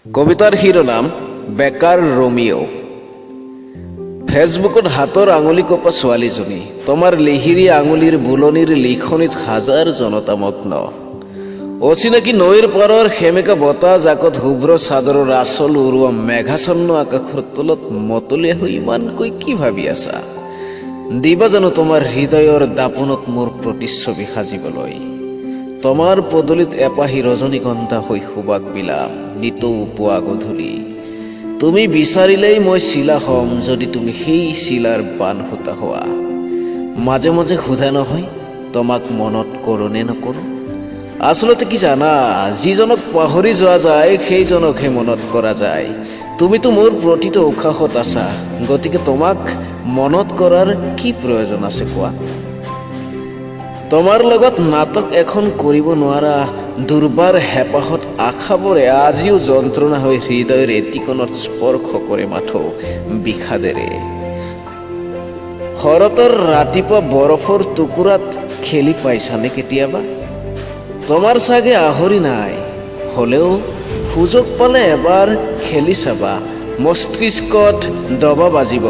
কবিতাৰ শিৰোনাম বেকাৰ ৰোমিও। ফেচবুকত হাতৰ আঙুলি কপা ছোৱালীজনী, তোমাৰ লিহিৰি আঙুলিৰ বুলনিৰ লিখনিত হাজাৰ জনতামগ্ন। অচিনাকি নৈৰ পাৰৰ সেমেকা বতাহ জাকত শুভ্ৰ চাদৰৰ আচল উৰুৱা মেঘাচ্ছন্ন আকাশৰ তলত মতলীয়া হৈ ইমানকৈ কি ভাবি আছা? দিবা জানো তোমাৰ হৃদয়ৰ দাপোনত মোৰ প্ৰতিচ্ছবি সাজিবলৈ? তোমাৰ পদূলিত এপাহি ৰজনীগন্ধা হৈ সুবাস বিলাম নিতৌ পুৱা গধূলি। তুমি বিচাৰিলেই মই চিলা হ'ম, যদি তুমি সেই চিলাৰ বান সূতা হোৱা। মাজে মাজে সোধা নহয় তোমাক মনত কৰোঁ নে নকৰোঁ? আচলতে কি জানা, যিজনক পাহৰি যোৱা যায় সেইজনকহে মনত কৰা যায়। তুমিতো মোৰ প্ৰতিটো উশাহত আছা, গতিকে তোমাক মনত কৰাৰ কি প্ৰয়োজন আছে কোৱা? তোমাৰ লগত নাটক এখন কৰিব নোৱাৰা দুৰ্বাৰ হেঁপাহত আশাবোৰে আজিও যন্ত্ৰণা হৈ হৃদয়ৰ এটিকণত স্পৰ্শ কৰে মাথো বিষাদেৰে। শৰতৰ ৰাতিপুৱা বৰফৰ টুকুৰাত খেলি পাইছানে কেতিয়াবা? তোমাৰ চাগে আহৰি নাই, হলেও সুযোগ পালে এবাৰ খেলি চাবা। মস্তিষ্কত দবা বাজিব।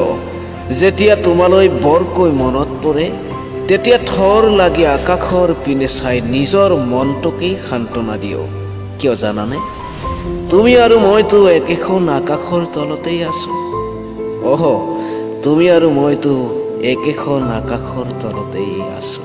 যেতিয়া তোমালৈ বৰকৈ মনত পৰে, তেতিয়া থৰ লাগি আকাশৰ পিনে চাই নিজৰ মনটোকেই সান্তনা দিও। কিয় জানানে? তুমি আৰু মইতো একেখন আকাশৰ তলতেই আছো। তুমি আৰু মইতো একেখন আকাশৰ তলতেই আছো।